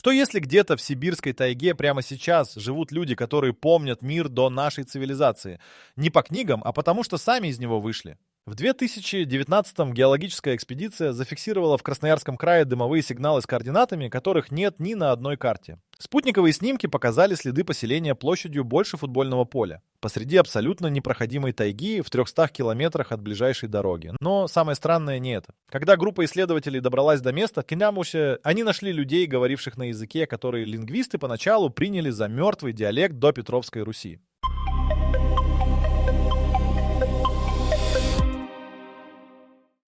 Что если где-то в сибирской тайге прямо сейчас живут люди, которые помнят мир до нашей цивилизации? Не по книгам, а потому что сами из него вышли. В 2019-м геологическая экспедиция зафиксировала в Красноярском крае дымовые сигналы с координатами, которых нет ни на одной карте. Спутниковые снимки показали следы поселения площадью больше футбольного поля, посреди абсолютно непроходимой тайги в 300 километрах от ближайшей дороги. Но самое странное не это. Когда группа исследователей добралась до места, в Кинямуше, они нашли людей, говоривших на языке, который лингвисты поначалу приняли за мертвый диалект до Петровской Руси.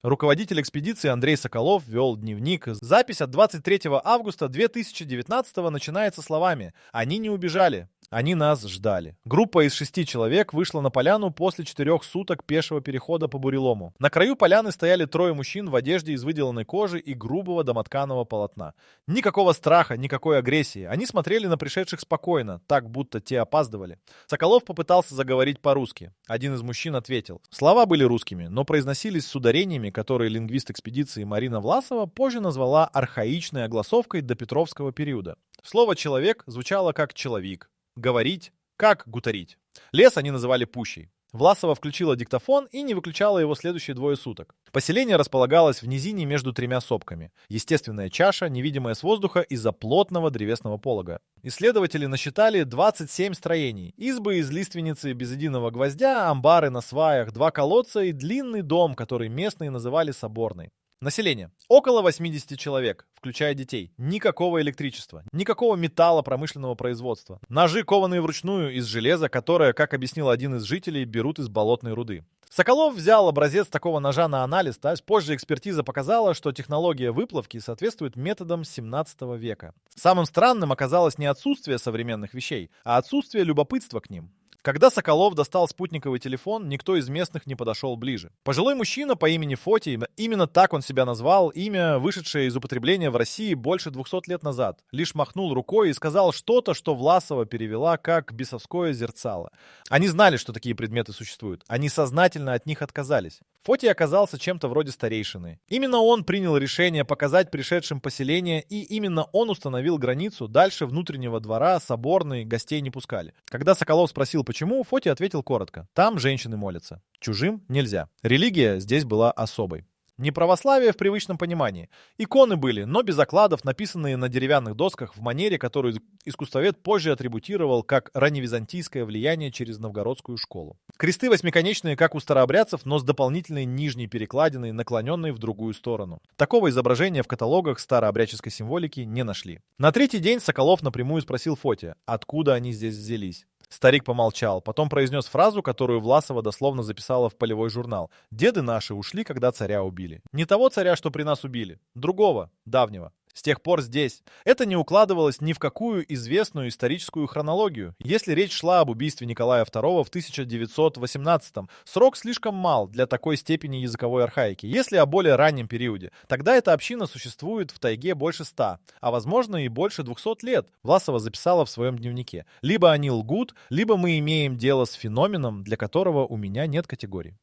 Руководитель экспедиции Андрей Соколов вел дневник. Запись от 23 августа 2019 начинается словами: «Они не убежали. Они нас ждали». Группа из 6 человек вышла на поляну после 4 суток пешего перехода по бурелому. На краю поляны стояли 3 мужчин в одежде из выделанной кожи и грубого домотканого полотна. Никакого страха, никакой агрессии. Они смотрели на пришедших спокойно, так будто те опаздывали. Соколов попытался заговорить по-русски. Один из мужчин ответил. Слова были русскими, но произносились с ударениями, которые лингвист экспедиции Марина Власова позже назвала архаичной огласовкой до Петровского периода. Слово «человек» звучало как «человек». Говорить, как гутарить. Лес они называли пущей. Власова включила диктофон и не выключала его следующие 2 суток. Поселение располагалось в низине между 3 сопками. Естественная чаша, невидимая с воздуха из-за плотного древесного полога. Исследователи насчитали 27 строений. Избы из лиственницы без единого гвоздя, амбары на сваях, 2 колодца и длинный дом, который местные называли соборной. Население. Около 80 человек, включая детей. Никакого электричества, никакого металла промышленного производства. Ножи, кованые вручную из железа, которое, как объяснил один из жителей, берут из болотной руды. Соколов взял образец такого ножа на анализ, позже экспертиза показала, что технология выплавки соответствует методам 17 века. Самым странным оказалось не отсутствие современных вещей, а отсутствие любопытства к ним. Когда Соколов достал спутниковый телефон, никто из местных не подошел ближе. Пожилой мужчина по имени Фотий, именно так он себя назвал, имя, вышедшее из употребления в России больше 200 лет назад, лишь махнул рукой и сказал что-то, что Власова перевела как «бесовское зерцало». Они знали, что такие предметы существуют. Они сознательно от них отказались. Фотий оказался чем-то вроде старейшины. Именно он принял решение показать пришедшим поселение, и именно он установил границу. Дальше внутреннего двора соборной гостей не пускали. Когда Соколов спросил, почему, Фотий ответил коротко. Там женщины молятся. Чужим нельзя. Религия здесь была особой. Не православие в привычном понимании. Иконы были, но без окладов, написанные на деревянных досках в манере, которую искусствовед позже атрибутировал как ранневизантийское влияние через новгородскую школу. Кресты восьмиконечные, как у старообрядцев, но с дополнительной нижней перекладиной, наклоненной в другую сторону. Такого изображения в каталогах старообрядческой символики не нашли. На 3-й день Соколов напрямую спросил Фотия, откуда они здесь взялись. Старик помолчал, потом произнес фразу, которую Власова дословно записала в полевой журнал. «Деды наши ушли, когда царя убили. Не того царя, что при нас убили, другого, давнего. С тех пор здесь». Это не укладывалось ни в какую известную историческую хронологию. Если речь шла об убийстве Николая II в 1918-м, срок слишком мал для такой степени языковой архаики. Если о более раннем периоде, тогда эта община существует в тайге больше 100, а возможно и больше 200 лет, Власова записала в своем дневнике. Либо они лгут, либо мы имеем дело с феноменом, для которого у меня нет категорий.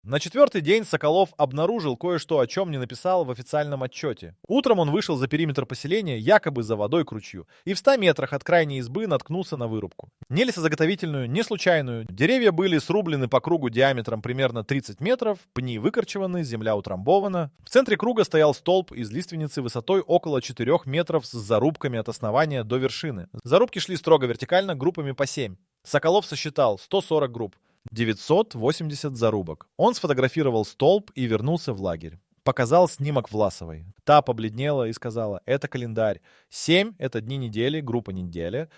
На 4-й день Соколов обнаружил кое-что, о чем не написал в официальном отчете. Утром он вышел за периметр поселения, якобы за водой к ручью, и в 100 метрах от крайней избы наткнулся на вырубку. Не лесозаготовительную, не случайную. Деревья были срублены по кругу диаметром примерно 30 метров, пни выкорчеваны, земля утрамбована. В центре круга стоял столб из лиственницы высотой около 4 метров с зарубками от основания до вершины. Зарубки шли строго вертикально, группами по 7. Соколов сосчитал 140 групп. 980 зарубок. Он сфотографировал столб и вернулся в лагерь. Показал снимок Власовой. Та побледнела и сказала, это календарь. 7 — это дни недели, группа недели.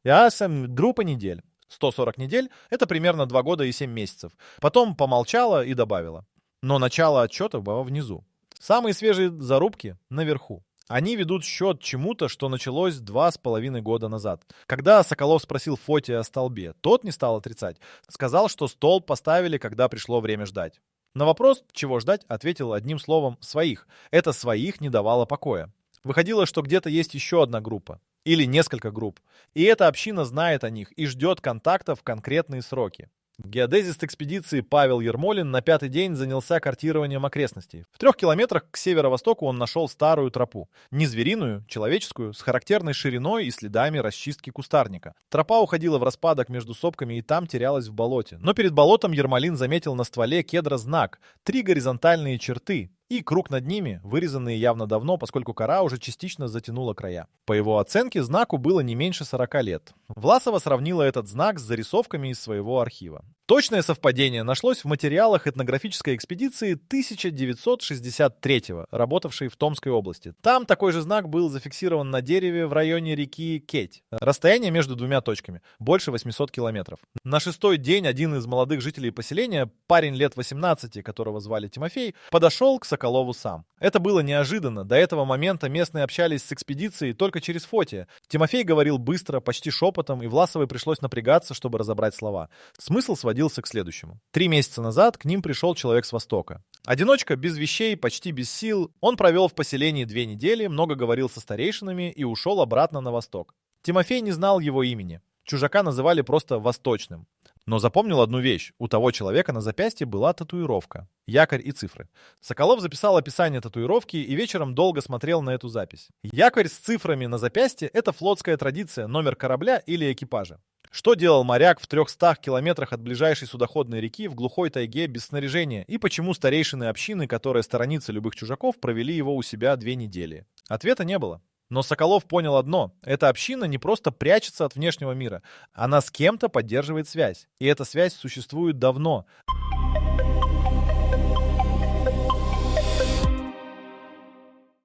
Группа недель. 140 недель — это примерно 2 года и 7 месяцев. Потом помолчала и добавила. Но начало отчета было внизу. Самые свежие зарубки наверху. Они ведут счет чему-то, что началось 2,5 года назад. Когда Соколов спросил Фотия о столбе, тот не стал отрицать. Сказал, что столб поставили, когда пришло время ждать. На вопрос, чего ждать, ответил одним словом «своих». Это «своих» не давало покоя. Выходило, что где-то есть еще одна группа. Или несколько групп. И эта община знает о них и ждет контактов в конкретные сроки. Геодезист экспедиции Павел Ермолин на 5-й день занялся картированием окрестностей. В 3 километрах к северо-востоку он нашел старую тропу. Не звериную, человеческую, с характерной шириной и следами расчистки кустарника. Тропа уходила в распадок между сопками и там терялась в болоте. Но перед болотом Ермолин заметил на стволе кедра знак, 3 горизонтальные черты и круг над ними, вырезанные явно давно, поскольку кора уже частично затянула края. По его оценке, знаку было не меньше 40 лет. Власова сравнила этот знак с зарисовками из своего архива. Точное совпадение нашлось в материалах этнографической экспедиции 1963-го, работавшей в Томской области. Там такой же знак был зафиксирован на дереве в районе реки Кеть. Расстояние между двумя точками – больше 800 километров. На 6-й день один из молодых жителей поселения, парень лет 18, которого звали Тимофей, подошел к Соколову сам. Это было неожиданно. До этого момента местные общались с экспедицией только через Фотия. Тимофей говорил быстро, почти шепотом, и Власовой пришлось напрягаться, чтобы разобрать слова. Смысл сводился к следующему. 3 месяца назад к ним пришел человек с Востока. Одиночка, без вещей, почти без сил. Он провел в поселении 2 недели, много говорил со старейшинами и ушел обратно на восток. Тимофей не знал его имени. Чужака называли просто Восточным. Но запомнил одну вещь. У того человека на запястье была татуировка. Якорь и цифры. Соколов записал описание татуировки и вечером долго смотрел на эту запись. Якорь с цифрами на запястье – это флотская традиция, номер корабля или экипажа. Что делал моряк в 300 километрах от ближайшей судоходной реки в глухой тайге без снаряжения? И почему старейшины общины, которые сторонятся любых чужаков, провели его у себя 2 недели? Ответа не было. Но Соколов понял одно. Эта община не просто прячется от внешнего мира. Она с кем-то поддерживает связь. И эта связь существует давно.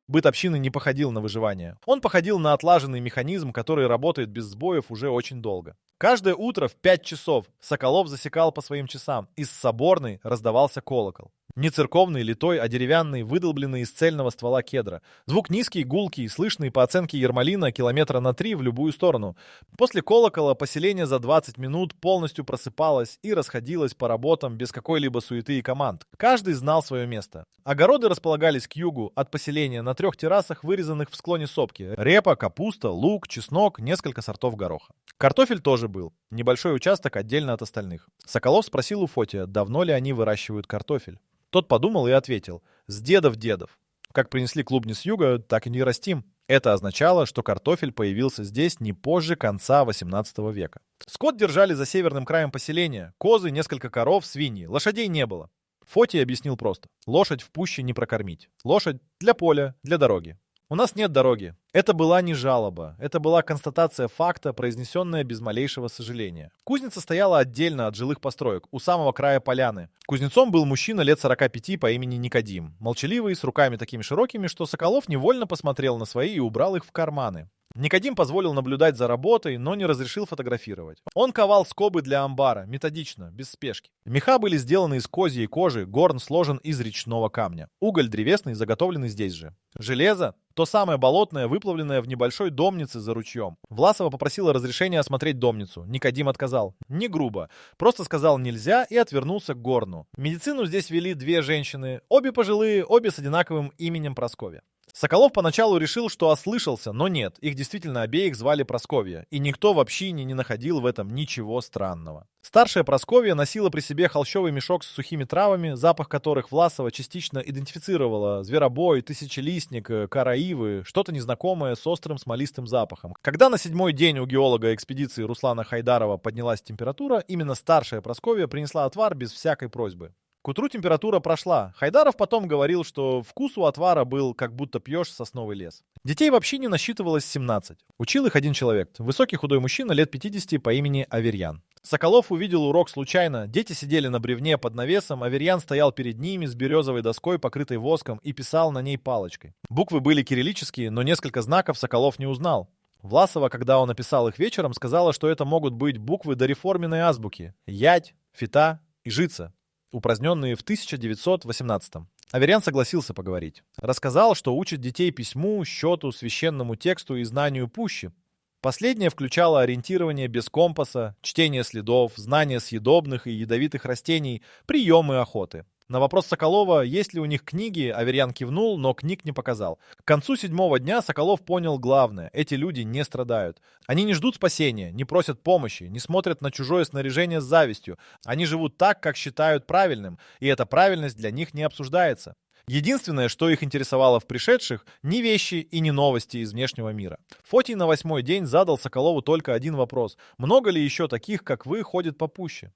Быт общины не походил на выживание. Он походил на отлаженный механизм, который работает без сбоев уже очень долго. Каждое утро в 5 часов Соколов засекал по своим часам. Из соборной раздавался колокол. Не церковный, литой, а деревянный, выдолбленный из цельного ствола кедра. Звук низкий, гулкий, слышный по оценке Ермолина километра на 3 в любую сторону. После колокола поселение за 20 минут полностью просыпалось и расходилось по работам без какой-либо суеты и команд. Каждый знал свое место. Огороды располагались к югу от поселения на 3 террасах, вырезанных в склоне сопки. Репа, капуста, лук, чеснок, несколько сортов гороха. Картофель тоже был. Небольшой участок отдельно от остальных. Соколов спросил у Фотия, давно ли они выращивают картофель. Тот подумал и ответил: с дедов. Как принесли клубни с юга, так и не растим. Это означало, что картофель появился здесь не позже конца 18 века. Скот держали за северным краем поселения. Козы, несколько коров, свиньи. Лошадей не было. Фотий объяснил просто. Лошадь в пуще не прокормить. Лошадь для поля, для дороги. У нас нет дороги. Это была не жалоба. Это была констатация факта, произнесенная без малейшего сожаления. Кузница стояла отдельно от жилых построек, у самого края поляны. Кузнецом был мужчина лет 45 по имени Никодим. Молчаливый, с руками такими широкими, что Соколов невольно посмотрел на свои и убрал их в карманы. Никодим позволил наблюдать за работой, но не разрешил фотографировать. Он ковал скобы для амбара, методично, без спешки. Меха были сделаны из козьей кожи, горн сложен из речного камня. Уголь древесный, заготовленный здесь же. Железо — то самое болотное, выплавленное в небольшой домнице за ручьем. Власова попросила разрешения осмотреть домницу. Никодим отказал. Не грубо. Просто сказал «нельзя» и отвернулся к горну. Медицину здесь вели 2 женщины. Обе пожилые, обе с одинаковым именем Прасковья. Соколов поначалу решил, что ослышался, но нет, их действительно обеих звали Прасковья, и никто в общине не находил в этом ничего странного. Старшая Прасковья носила при себе холщовый мешок с сухими травами, запах которых Власова частично идентифицировала: зверобой, тысячелистник, кора ивы, что-то незнакомое с острым смолистым запахом. Когда на 7-й день у геолога экспедиции Руслана Хайдарова поднялась температура, именно старшая Прасковья принесла отвар без всякой просьбы. К утру температура прошла. Хайдаров потом говорил, что вкус у отвара был, как будто пьешь сосновый лес. Детей вообще не насчитывалось 17. Учил их один человек. Высокий худой мужчина лет 50 по имени Аверьян. Соколов увидел урок случайно. Дети сидели на бревне под навесом, Аверьян стоял перед ними с березовой доской, покрытой воском, и писал на ней палочкой. Буквы были кириллические, но несколько знаков Соколов не узнал. Власова, когда он написал их вечером, сказала, что это могут быть буквы дореформенной азбуки: ять, фита и жица, упраздненные в 1918-м. Аверьян согласился поговорить. Рассказал, что учит детей письму, счету, священному тексту и знанию пущи. Последнее включало ориентирование без компаса, чтение следов, знание съедобных и ядовитых растений, приемы охоты. На вопрос Соколова, есть ли у них книги, Аверьян кивнул, но книг не показал. К концу 7-го дня Соколов понял главное. Эти люди не страдают. Они не ждут спасения, не просят помощи, не смотрят на чужое снаряжение с завистью. Они живут так, как считают правильным, и эта правильность для них не обсуждается. Единственное, что их интересовало в пришедших, не вещи и не новости из внешнего мира. Фотий на 8-й день задал Соколову только один вопрос. Много ли еще таких, как вы, ходит попуще?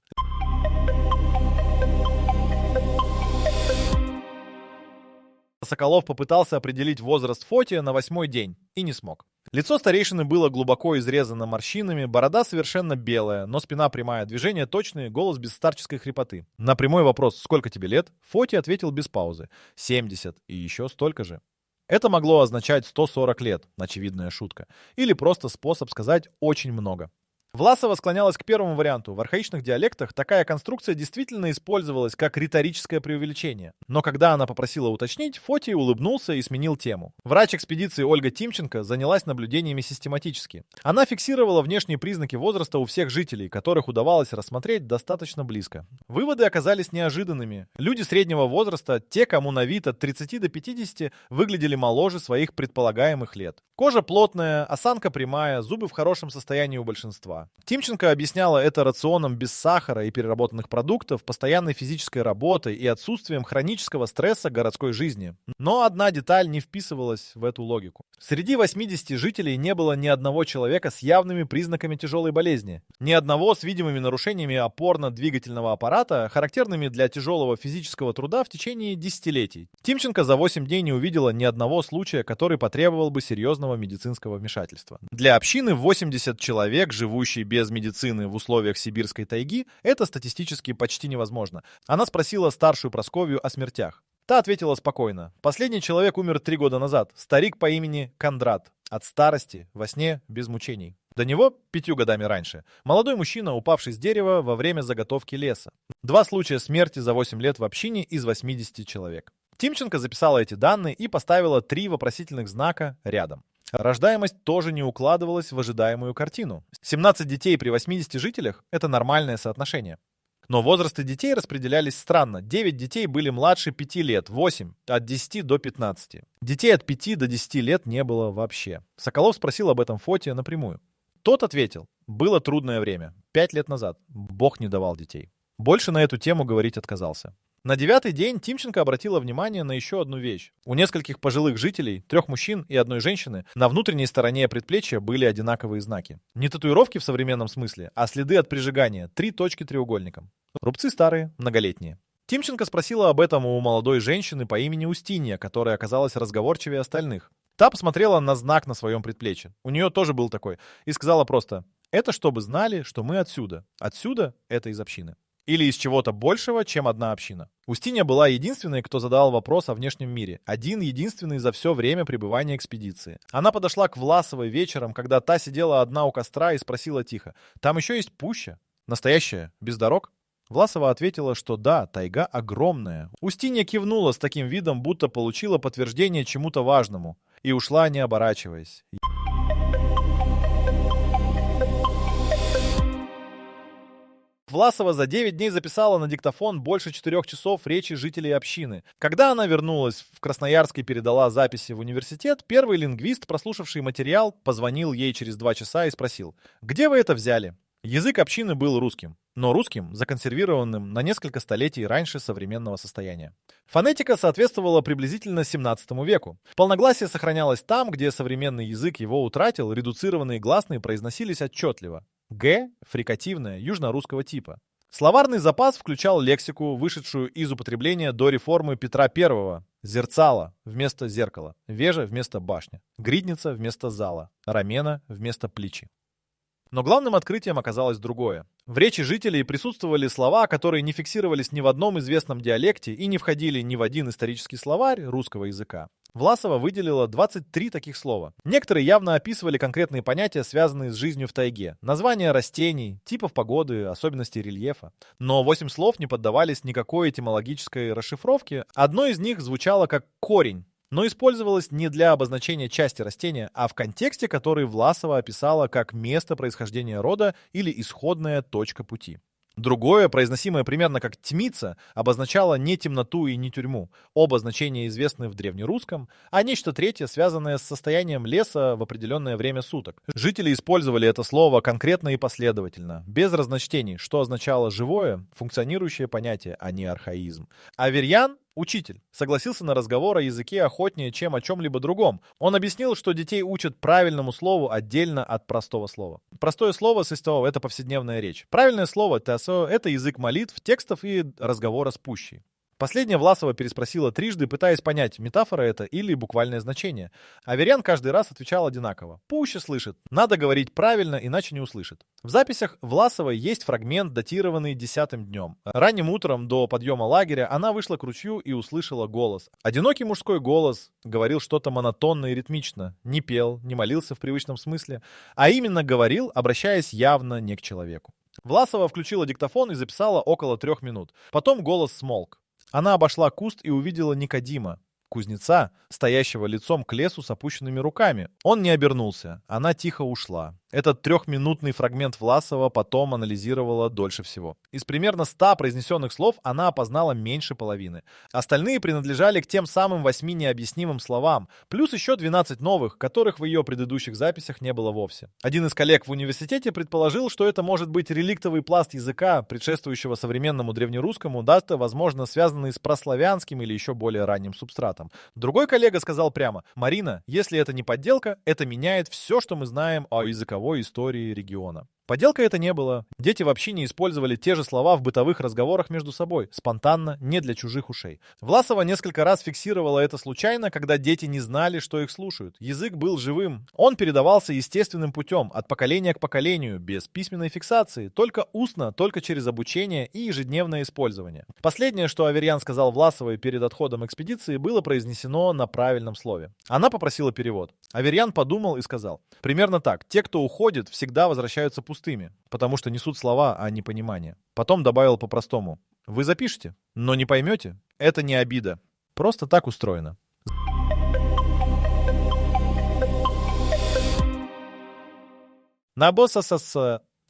Соколов попытался определить возраст Фотия на 8-й день и не смог. Лицо старейшины было глубоко изрезано морщинами, борода совершенно белая, но спина прямая, движения точные, голос без старческой хрипоты. На прямой вопрос «Сколько тебе лет?» Фотий ответил без паузы: 70 и еще столько же. Это могло означать 140 лет, очевидная шутка, или просто способ сказать «очень много». Власова склонялась к первому варианту. В архаичных диалектах такая конструкция действительно использовалась как риторическое преувеличение. Но когда она попросила уточнить, Фотий улыбнулся и сменил тему. Врач экспедиции Ольга Тимченко занялась наблюдениями систематически. Она фиксировала внешние признаки возраста у всех жителей, которых удавалось рассмотреть достаточно близко. Выводы оказались неожиданными. Люди среднего возраста, те, кому на вид от 30 до 50, выглядели моложе своих предполагаемых лет. Кожа плотная, осанка прямая, зубы в хорошем состоянии у большинства. Тимченко объясняла это рационом без сахара и переработанных продуктов, постоянной физической работой и отсутствием хронического стресса городской жизни. Но одна деталь не вписывалась в эту логику. Среди 80 жителей не было ни одного человека с явными признаками тяжелой болезни, ни одного с видимыми нарушениями опорно-двигательного аппарата, характерными для тяжелого физического труда в течение десятилетий. Тимченко за 8 дней не увидела ни одного случая, который потребовал бы серьезного медицинского вмешательства. Для общины 80 человек, живущих без медицины в условиях сибирской тайги, это статистически почти невозможно. Она спросила старшую Прасковью о смертях. Та ответила спокойно. Последний человек умер 3 года назад. Старик по имени Кондрат. От старости, во сне, без мучений. До него 5 годами раньше. Молодой мужчина, упавший с дерева во время заготовки леса. 2 случая смерти за 8 лет в общине из 80 человек. Тимченко записала эти данные и поставила 3 вопросительных знака рядом. Рождаемость тоже не укладывалась в ожидаемую картину. 17 детей при 80 жителях – это нормальное соотношение. Но возрасты детей распределялись странно. 9 детей были младше 5 лет, 8 – от 10 до 15. Детей от 5 до 10 лет не было вообще. Соколов спросил об этом Фотия напрямую. Тот ответил: было трудное время, 5 лет назад. Бог не давал детей. Больше на эту тему говорить отказался. На 9-й день Тимченко обратила внимание на еще одну вещь. У нескольких пожилых жителей, 3 мужчин и 1 женщины, на внутренней стороне предплечья были одинаковые знаки. Не татуировки в современном смысле, а следы от прижигания, 3 точки треугольником. Рубцы старые, многолетние. Тимченко спросила об этом у молодой женщины по имени Устинья, которая оказалась разговорчивее остальных. Та посмотрела на знак на своем предплечье. У нее тоже был такой. И сказала просто: «Это чтобы знали, что мы отсюда. Отсюда — это из общины». Или из чего-то большего, чем одна община. Устинья была единственной, кто задал вопрос о внешнем мире. Единственный за все время пребывания экспедиции. Она подошла к Власовой вечером, когда та сидела одна у костра, и спросила тихо: «Там еще есть пуща? Настоящая? Без дорог?» Власова ответила, что да, тайга огромная. Устинья кивнула с таким видом, будто получила подтверждение чему-то важному. И ушла, не оборачиваясь. Власова за 9 дней записала на диктофон больше 4 часов речи жителей общины. Когда она вернулась в Красноярск и передала записи в университет, первый лингвист, прослушавший материал, позвонил ей через 2 часа и спросил: «Где вы это взяли?» Язык общины был русским, но русским, законсервированным на несколько столетий раньше современного состояния. Фонетика соответствовала приблизительно 17 веку. Полногласие сохранялось там, где современный язык его утратил, редуцированные гласные произносились отчетливо. Г – фрикативное, южно-русского типа. Словарный запас включал лексику, вышедшую из употребления до реформы Петра I. Зерцало вместо зеркала, вежа вместо башня, гридница вместо зала, рамена вместо плечи. Но главным открытием оказалось другое. В речи жителей присутствовали слова, которые не фиксировались ни в одном известном диалекте и не входили ни в один исторический словарь русского языка. Власова выделила 23 таких слова. Некоторые явно описывали конкретные понятия, связанные с жизнью в тайге. Названия растений, типов погоды, особенностей рельефа. Но 8 слов не поддавались никакой этимологической расшифровке. Одно из них звучало как «корень», но использовалось не для обозначения части растения, а в контексте, который Власова описала как место происхождения рода или исходная точка пути. Другое, произносимое примерно как «тьмица», обозначало не темноту и не тюрьму. Оба значения известны в древнерусском, а нечто третье, связанное с состоянием леса в определенное время суток. Жители использовали это слово конкретно и последовательно, без разночтений, что означало живое, функционирующее понятие, а не архаизм. Аверьян, учитель, согласился на разговор о языке охотнее, чем о чем-либо другом. Он объяснил, что детей учат правильному слову отдельно от простого слова. Простое слово «сыстов» — это повседневная речь. Правильное слово «тесо» — это язык молитв, текстов и разговора с пущей. Последнее Власова переспросила трижды, пытаясь понять, метафора это или буквальное значение. Аверьян каждый раз отвечал одинаково. Пуща слышит. Надо говорить правильно, иначе не услышит. В записях Власовой есть фрагмент, датированный 10-м днем. Ранним утром до подъема лагеря она вышла к ручью и услышала голос. Одинокий мужской голос говорил что-то монотонно и ритмично. Не пел, не молился в привычном смысле, а именно говорил, обращаясь явно не к человеку. Власова включила диктофон и записала около 3 минут. Потом голос смолк. Она обошла куст и увидела Никодима, кузнеца, стоящего лицом к лесу с опущенными руками. Он не обернулся. Она тихо ушла. Этот 3-минутный фрагмент Власова потом анализировала дольше всего. Из примерно 100 произнесенных слов она опознала меньше половины. Остальные принадлежали к тем самым 8 необъяснимым словам, плюс еще 12 новых, которых в ее предыдущих записях не было вовсе. Один из коллег в университете предположил, что это может быть реликтовый пласт языка, предшествующего современному древнерусскому, даже, возможно, связанный с прославянским или еще более ранним субстратом. Другой коллега сказал прямо: «Марина, если это не подделка, это меняет все, что мы знаем о языковой истории региона». Подделка это не было. Дети вообще не использовали те же слова в бытовых разговорах между собой, спонтанно, не для чужих ушей. Власова несколько раз фиксировала это случайно, когда дети не знали, что их слушают. Язык был живым. Он передавался естественным путем, от поколения к поколению, без письменной фиксации, только устно, только через обучение и ежедневное использование. Последнее, что Аверьян сказал Власовой перед отходом экспедиции, было произнесено на правильном слове. Она попросила перевод. Аверьян подумал и сказал: примерно так: те, кто уходит, всегда возвращаются пустыми, потому что несут слова, а не понимание. Потом добавил по-простому: вы запишете, но не поймете. Это не обида. Просто так устроено. На Бососос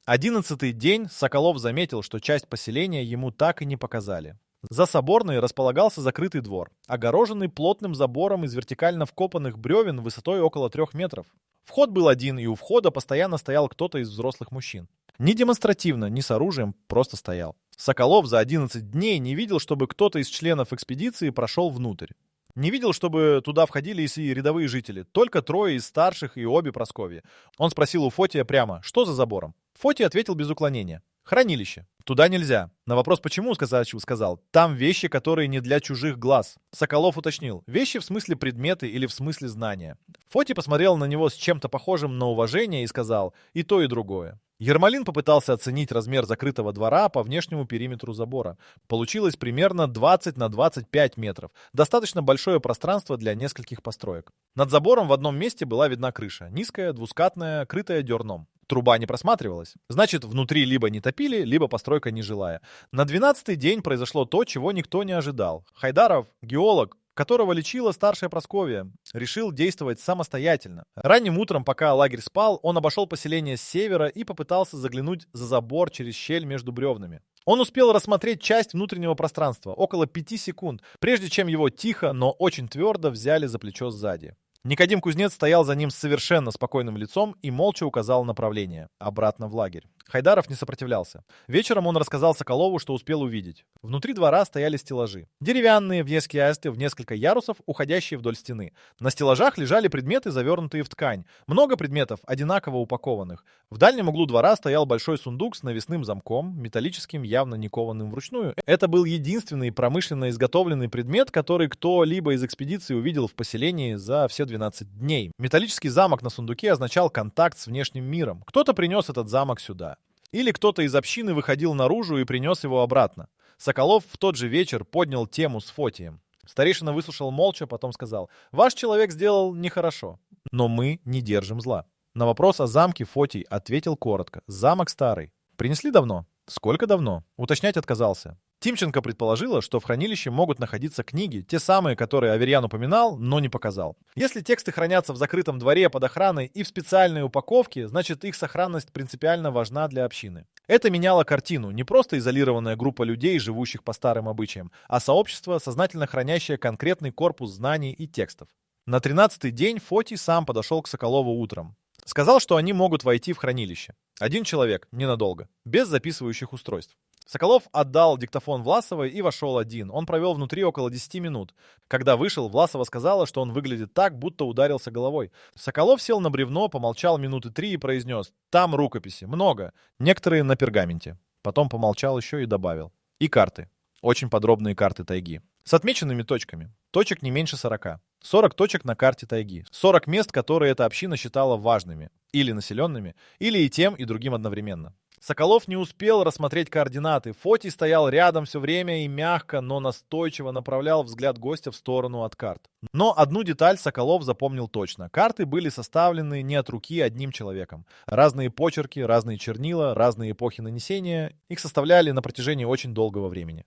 11-й день Соколов заметил, что часть поселения ему так и не показали. За Соборной располагался закрытый двор, огороженный плотным забором из вертикально вкопанных бревен высотой около 3 метров. Вход был один, и у входа постоянно стоял кто-то из взрослых мужчин. Ни демонстративно, ни с оружием, просто стоял. Соколов за 11 дней не видел, чтобы кто-то из членов экспедиции прошел внутрь. Не видел, чтобы туда входили и рядовые жители, только 3 из старших и обе Прасковьи. Он спросил у Фотия прямо: что за забором? Фотий ответил без уклонения: хранилище. Туда нельзя. На вопрос почему, сказал: там вещи, которые не для чужих глаз. Соколов уточнил: вещи в смысле предметы или в смысле знания? Фотий посмотрел на него с чем-то похожим на уважение и сказал: и то, и другое. Ермолин попытался оценить размер закрытого двора по внешнему периметру забора. Получилось примерно 20 на 25 метров. Достаточно большое пространство для нескольких построек. Над забором в одном месте была видна крыша. Низкая, двускатная, крытая дерном. Труба не просматривалась. Значит, внутри либо не топили, либо постройка нежилая. На 12-й день произошло то, чего никто не ожидал. Хайдаров, геолог, которого лечила старшая Прасковья, решил действовать самостоятельно. Ранним утром, пока лагерь спал, он обошел поселение с севера и попытался заглянуть за забор через щель между бревнами. Он успел рассмотреть часть внутреннего пространства, около 5 секунд, прежде чем его тихо, но очень твердо взяли за плечо сзади. Никодим-кузнец стоял за ним с совершенно спокойным лицом и молча указал направление — обратно в лагерь. Хайдаров не сопротивлялся. Вечером он рассказал Соколову, что успел увидеть. Внутри двора стояли стеллажи. Деревянные, в несколько ярусов, уходящие вдоль стены. На стеллажах лежали предметы, завернутые в ткань. Много предметов, одинаково упакованных. В дальнем углу двора стоял большой сундук с навесным замком, металлическим, явно не кованым вручную. Это был единственный промышленно изготовленный предмет, который кто-либо из экспедиции увидел в поселении за все 12 дней. Металлический замок на сундуке означал контакт с внешним миром. Кто-то принес этот замок сюда. Или кто-то из общины выходил наружу и принес его обратно. Соколов в тот же вечер поднял тему с Фотием. Старейшина выслушал молча, потом сказал: «Ваш человек сделал нехорошо, но мы не держим зла». На вопрос о замке Фотий ответил коротко: «Замок старый». «Принесли давно?» «Сколько давно?» Уточнять отказался. Тимченко предположила, что в хранилище могут находиться книги, те самые, которые Аверьян упоминал, но не показал. Если тексты хранятся в закрытом дворе под охраной и в специальной упаковке, значит их сохранность принципиально важна для общины. Это меняло картину, не просто изолированная группа людей, живущих по старым обычаям, а сообщество, сознательно хранящее конкретный корпус знаний и текстов. На 13-й день Фотий сам подошел к Соколову утром. Сказал, что они могут войти в хранилище. Один человек, ненадолго, без записывающих устройств. Соколов отдал диктофон Власовой и вошел один. Он провел внутри около 10 минут. Когда вышел, Власова сказала, что он выглядит так, будто ударился головой. Соколов сел на бревно, помолчал минуты 3 и произнес: «Там рукописи, много, некоторые на пергаменте». Потом помолчал еще и добавил: «И карты. Очень подробные карты тайги. С отмеченными точками. Точек не меньше 40. 40 точек на карте тайги. 40 мест, которые эта община считала важными. Или населенными, или и тем, и другим одновременно». Соколов не успел рассмотреть координаты. Фотий стоял рядом все время и мягко, но настойчиво направлял взгляд гостя в сторону от карт. Но одну деталь Соколов запомнил точно. Карты были составлены не от руки одним человеком. Разные почерки, разные чернила, разные эпохи нанесения. Их составляли на протяжении очень долгого времени.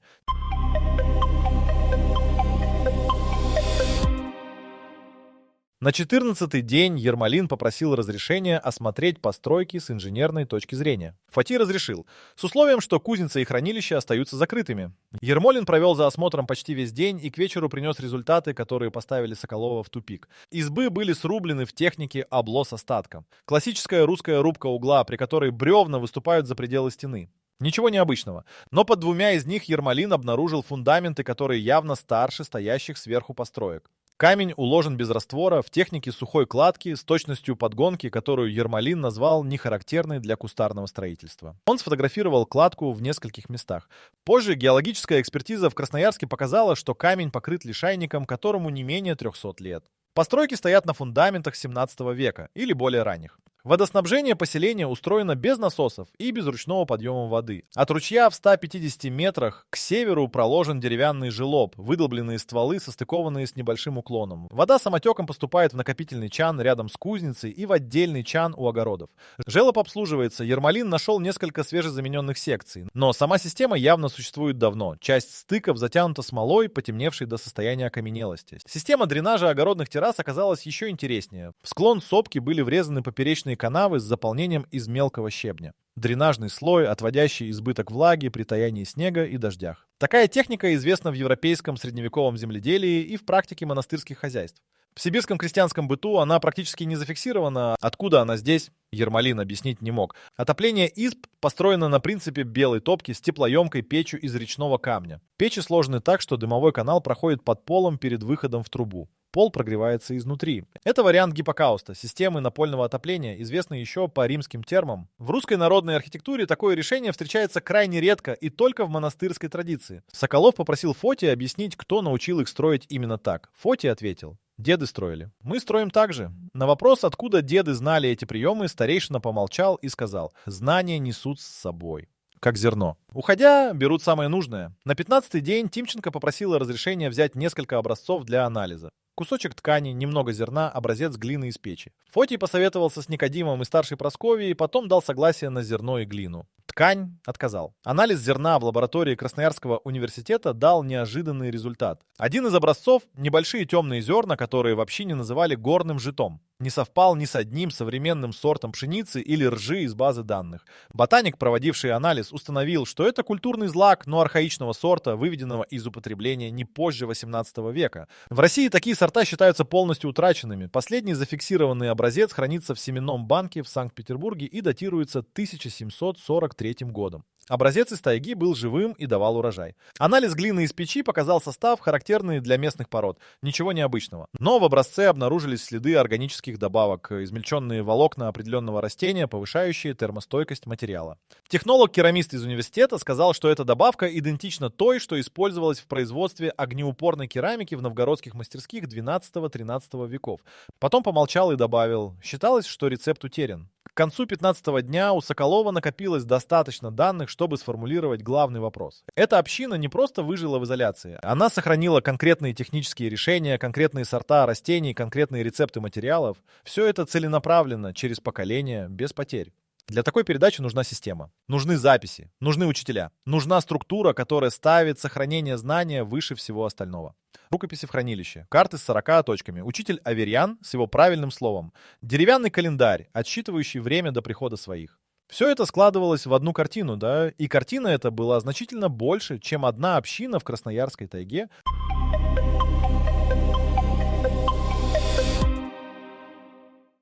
На 14-й день Ермолин попросил разрешения осмотреть постройки с инженерной точки зрения. Фотий разрешил, с условием, что кузница и хранилище остаются закрытыми. Ермолин провел за осмотром почти весь день и к вечеру принес результаты, которые поставили Соколова в тупик. Избы были срублены в технике обло с остатком. Классическая русская рубка угла, при которой бревна выступают за пределы стены. Ничего необычного. Но под двумя из них Ермолин обнаружил фундаменты, которые явно старше стоящих сверху построек. Камень уложен без раствора, в технике сухой кладки, с точностью подгонки, которую Ермолин назвал нехарактерной для кустарного строительства. Он сфотографировал кладку в нескольких местах. Позже геологическая экспертиза в Красноярске показала, что камень покрыт лишайником, которому не менее 300 лет. Постройки стоят на фундаментах 17 века или более ранних. Водоснабжение поселения устроено без насосов и без ручного подъема воды. От ручья в 150 метрах к северу проложен деревянный желоб, выдолбленные стволы, состыкованные с небольшим уклоном. Вода самотеком поступает в накопительный чан рядом с кузницей и в отдельный чан у огородов. Желоб обслуживается. Ермолин нашел несколько свежезамененных секций, но сама система явно существует давно. Часть стыков затянута смолой, потемневшей до состояния окаменелости. Система дренажа огородных террас оказалась еще интереснее. В склон сопки были врезаны поперечные канавы с заполнением из мелкого щебня. Дренажный слой, отводящий избыток влаги при таянии снега и дождях. Такая техника известна в европейском средневековом земледелии и в практике монастырских хозяйств. В сибирском крестьянском быту она практически не зафиксирована. Откуда она здесь, Ермолин объяснить не мог. Отопление изб построено на принципе белой топки с теплоемкой печью из речного камня. Печи сложены так, что дымовой канал проходит под полом перед выходом в трубу. Пол прогревается изнутри. Это вариант гипокауста, системы напольного отопления, известный еще по римским термам. В русской народной архитектуре такое решение встречается крайне редко и только в монастырской традиции. Соколов попросил Фотия объяснить, кто научил их строить именно так. Фотий ответил: деды строили. Мы строим так же. На вопрос, откуда деды знали эти приемы, старейшина помолчал и сказал: знания несут с собой. Как зерно. Уходя, берут самое нужное. На 15-й день Тимченко попросила разрешения взять несколько образцов для анализа. Кусочек ткани, немного зерна, образец глины из печи. Фотий посоветовался с Никодимом и старшей Прасковьей, потом дал согласие на зерно и глину. Ткань отказал. Анализ зерна в лаборатории Красноярского университета дал неожиданный результат. Один из образцов, небольшие темные зерна, которые в общине называли горным житом, не совпал ни с одним современным сортом пшеницы или ржи из базы данных. Ботаник, проводивший анализ, установил, что это культурный злак, но архаичного сорта, выведенного из употребления не позже 18 века. В России такие сорта считаются полностью утраченными. Последний зафиксированный образец хранится в семенном банке в Санкт-Петербурге и датируется 1743 годом. Образец из тайги был живым и давал урожай. Анализ глины из печи показал состав, характерный для местных пород. Ничего необычного. Но в образце обнаружились следы органических добавок, измельченные волокна определенного растения, повышающие термостойкость материала. Технолог-керамист из университета сказал, что эта добавка идентична той, что использовалась в производстве огнеупорной керамики в новгородских мастерских XII-XIII веков. Потом помолчал и добавил: считалось, что рецепт утерян. К концу 15-го дня у Соколова накопилось достаточно данных, чтобы сформулировать главный вопрос. Эта община не просто выжила в изоляции. Она сохранила конкретные технические решения, конкретные сорта растений, конкретные рецепты материалов. Все это целенаправленно, через поколения, без потерь. Для такой передачи нужна система. Нужны записи, нужны учителя. Нужна структура, которая ставит сохранение знания выше всего остального. Рукописи в хранилище. Карты с 40 точками. Учитель Аверьян с его правильным словом. Деревянный календарь, отсчитывающий время до прихода своих. Все это складывалось в одну картину, да, и картина эта была значительно больше, чем одна община в Красноярской тайге.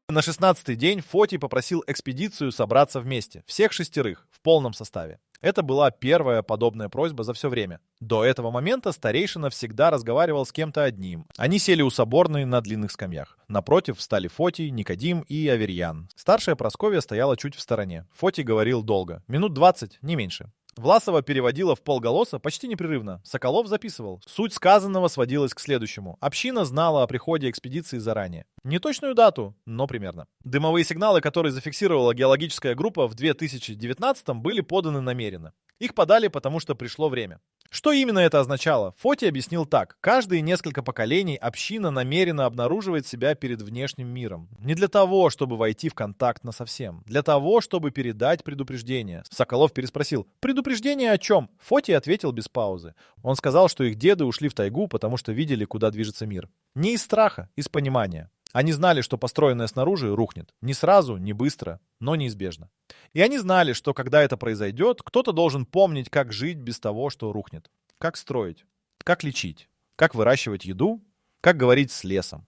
На 16-й день Фотий попросил экспедицию собраться вместе, всех 6, в полном составе. Это была первая подобная просьба за все время. До этого момента старейшина всегда разговаривал с кем-то одним. Они сели у соборной на длинных скамьях. Напротив встали Фотий, Никодим и Аверьян. Старшая Прасковья стояла чуть в стороне. Фотий говорил долго, минут 20, не меньше. Власова переводила вполголоса почти непрерывно. Соколов записывал. Суть сказанного сводилась к следующему. Община знала о приходе экспедиции заранее. Не точную дату, но примерно. Дымовые сигналы, которые зафиксировала геологическая группа в 2019-м, были поданы намеренно. Их подали, потому что пришло время. Что именно это означало? Фотий объяснил так. Каждые несколько поколений община намеренно обнаруживает себя перед внешним миром. Не для того, чтобы войти в контакт насовсем. Для того, чтобы передать предупреждение. Соколов переспросил. Предупреждение о чем? Фотий ответил без паузы. Он сказал, что их деды ушли в тайгу, потому что видели, куда движется мир. Не из страха, из понимания. Они знали, что построенное снаружи рухнет. Не сразу, не быстро, но неизбежно. И они знали, что когда это произойдет, кто-то должен помнить, как жить без того, что рухнет. Как строить, как лечить, как выращивать еду, как говорить с лесом.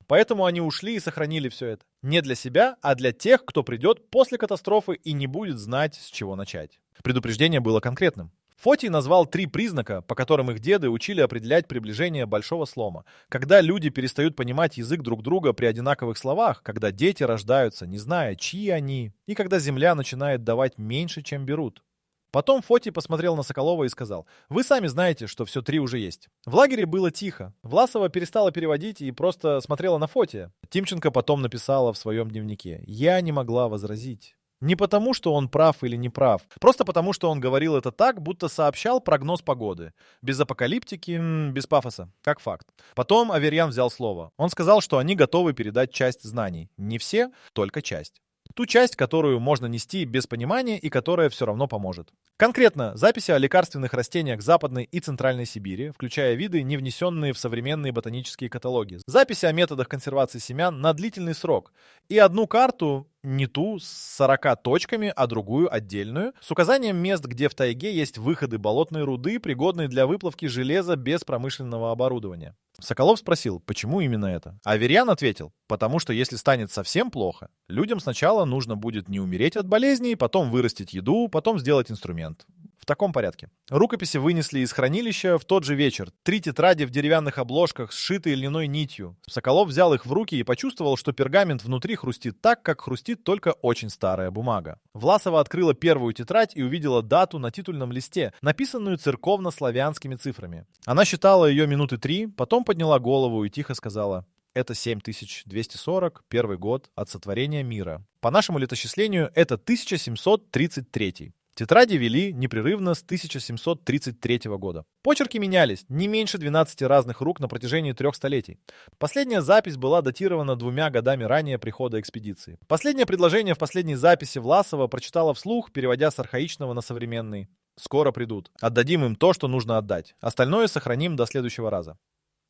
Поэтому они ушли и сохранили все это. Не для себя, а для тех, кто придет после катастрофы и не будет знать, с чего начать. Предупреждение было конкретным. Фотий назвал 3 признака, по которым их деды учили определять приближение большого слома. Когда люди перестают понимать язык друг друга при одинаковых словах, когда дети рождаются, не зная, чьи они, и когда земля начинает давать меньше, чем берут. Потом Фотий посмотрел на Соколова и сказал: «Вы сами знаете, что все 3 уже есть». В лагере было тихо. Власова перестала переводить и просто смотрела на Фотия. Тимченко потом написала в своем дневнике: «Я не могла возразить». Не потому, что он прав или не прав. Просто потому, что он говорил это так, будто сообщал прогноз погоды. Без апокалиптики, без пафоса. Как факт. Потом Аверьян взял слово. Он сказал, что они готовы передать часть знаний. Не все, только часть. Ту часть, которую можно нести без понимания и которая все равно поможет. Конкретно, записи о лекарственных растениях Западной и Центральной Сибири, включая виды, не внесенные в современные ботанические каталоги. Записи о методах консервации семян на длительный срок. И одну карту, не ту, с 40 точками, а другую отдельную, с указанием мест, где в тайге есть выходы болотной руды, пригодные для выплавки железа без промышленного оборудования. Соколов спросил, почему именно это? Аверьян ответил, потому что если станет совсем плохо, людям сначала нужно будет не умереть от болезней, потом вырастить еду, потом сделать инструмент. В таком порядке. Рукописи вынесли из хранилища в тот же вечер. 3 тетради в деревянных обложках, сшитые льняной нитью. Соколов взял их в руки и почувствовал, что пергамент внутри хрустит так, как хрустит только очень старая бумага. Власова открыла первую тетрадь и увидела дату на титульном листе, написанную церковно-славянскими цифрами. Она считала ее минуты 3, потом подняла голову и тихо сказала: «Это 7240, первый год от сотворения мира. По нашему летосчислению, это 1733. Тетради вели непрерывно с 1733 года. Почерки менялись не меньше 12 разных рук на протяжении 3 столетий. Последняя запись была датирована 2 годами ранее прихода экспедиции. Последнее предложение в последней записи Власова прочитала вслух, переводя с архаичного на современный. «Скоро придут. Отдадим им то, что нужно отдать. Остальное сохраним до следующего раза».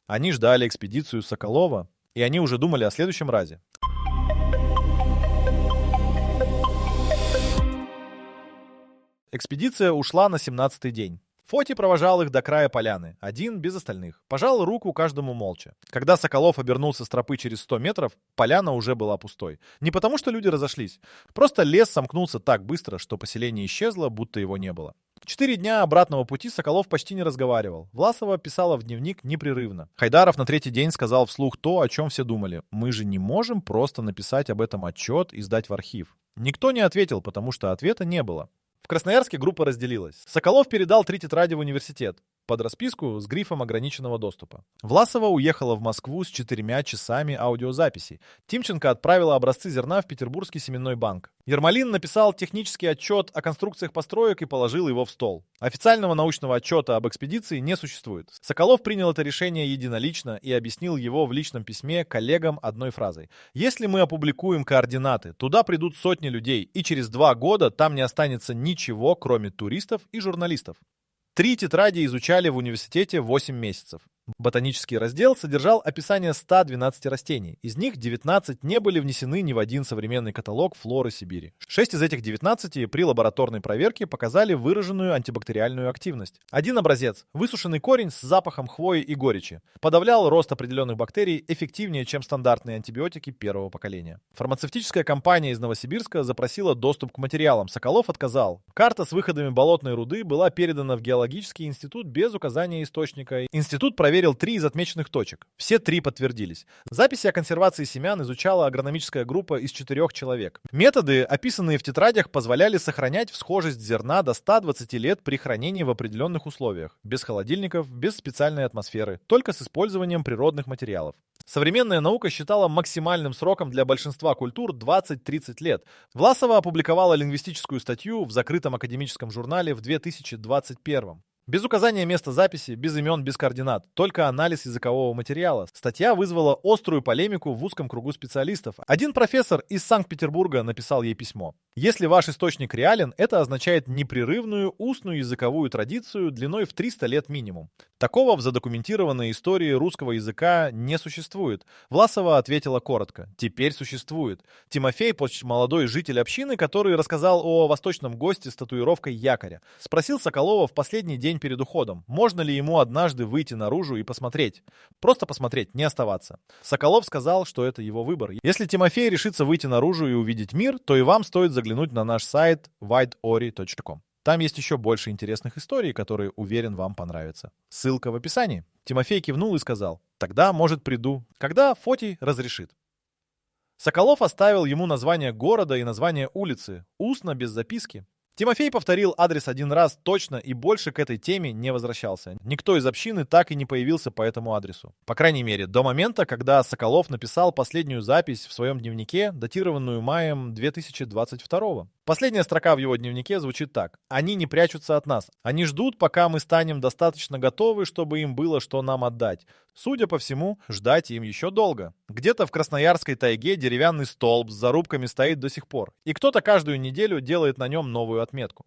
Они ждали экспедицию Соколова, и они уже думали о следующем разе. Экспедиция ушла на 17-й день. Фотий провожал их до края поляны, один без остальных. Пожал руку каждому молча. Когда Соколов обернулся с тропы через 100 метров, поляна уже была пустой. Не потому, что люди разошлись. Просто лес сомкнулся так быстро, что поселение исчезло, будто его не было. 4 дня обратного пути Соколов почти не разговаривал. Власова писала в дневник непрерывно. Хайдаров на 3-й день сказал вслух то, о чем все думали. «Мы же не можем просто написать об этом отчет и сдать в архив». Никто не ответил, потому что ответа не было. В Красноярске группа разделилась. Соколов передал 3 тетради в университет под расписку с грифом ограниченного доступа. Власова уехала в Москву с 4 часами аудиозаписей. Тимченко отправила образцы зерна в Петербургский семенной банк. Ермолин написал технический отчет о конструкциях построек и положил его в стол. Официального научного отчета об экспедиции не существует. Соколов принял это решение единолично и объяснил его в личном письме коллегам одной фразой. «Если мы опубликуем координаты, туда придут сотни людей, и через 2 года там не останется ничего, кроме туристов и журналистов». 3 тетради изучали в университете 8 месяцев. Ботанический раздел содержал описание 112 растений. Из них 19 не были внесены ни в один современный каталог флоры Сибири. 6 из этих 19 при лабораторной проверке показали выраженную антибактериальную активность. Один образец, высушенный корень с запахом хвои и горечи, подавлял рост определенных бактерий эффективнее, чем стандартные антибиотики первого поколения. Фармацевтическая компания из Новосибирска запросила доступ к материалам. Соколов отказал. Карта с выходами болотной руды была передана в геологический институт без указания источника. Институт проверил 3 из отмеченных точек. Все 3 подтвердились. Записи о консервации семян изучала агрономическая группа из 4 человек. Методы, описанные в тетрадях, позволяли сохранять всхожесть зерна до 120 лет при хранении в определенных условиях. Без холодильников, без специальной атмосферы, только с использованием природных материалов. Современная наука считала максимальным сроком для большинства культур 20-30 лет. Власова опубликовала лингвистическую статью в закрытом академическом журнале в 2021. Без указания места записи, без имен, без координат, только анализ языкового материала. Статья вызвала острую полемику в узком кругу специалистов. Один профессор из Санкт-Петербурга написал ей письмо. Если ваш источник реален, это означает непрерывную устную языковую традицию длиной в 300 лет минимум. Такого в задокументированной истории русского языка не существует. Власова ответила коротко. Теперь существует. Тимофей, молодой житель общины, который рассказал о восточном госте с татуировкой якоря, спросил Соколова в последний день перед уходом, можно ли ему однажды выйти наружу и посмотреть. Просто посмотреть, не оставаться. Соколов сказал, что это его выбор. Если Тимофей решится выйти наружу и увидеть мир, то и вам стоит заглянуть на наш сайт whiteori.com. Там есть еще больше интересных историй, которые, уверен, вам понравятся. Ссылка в описании. Тимофей кивнул и сказал, тогда, может, приду, когда Фотий разрешит. Соколов оставил ему название города и название улицы, устно, без записки. Тимофей повторил адрес один раз точно и больше к этой теме не возвращался. Никто из общины так и не появился по этому адресу. По крайней мере, до момента, когда Соколов написал последнюю запись в своем дневнике, датированную маем 2022. Последняя строка в его дневнике звучит так. «Они не прячутся от нас. Они ждут, пока мы станем достаточно готовы, чтобы им было что нам отдать. Судя по всему, ждать им еще долго. Где-то в Красноярской тайге деревянный столб с зарубками стоит до сих пор. И кто-то каждую неделю делает на нем новую отметку.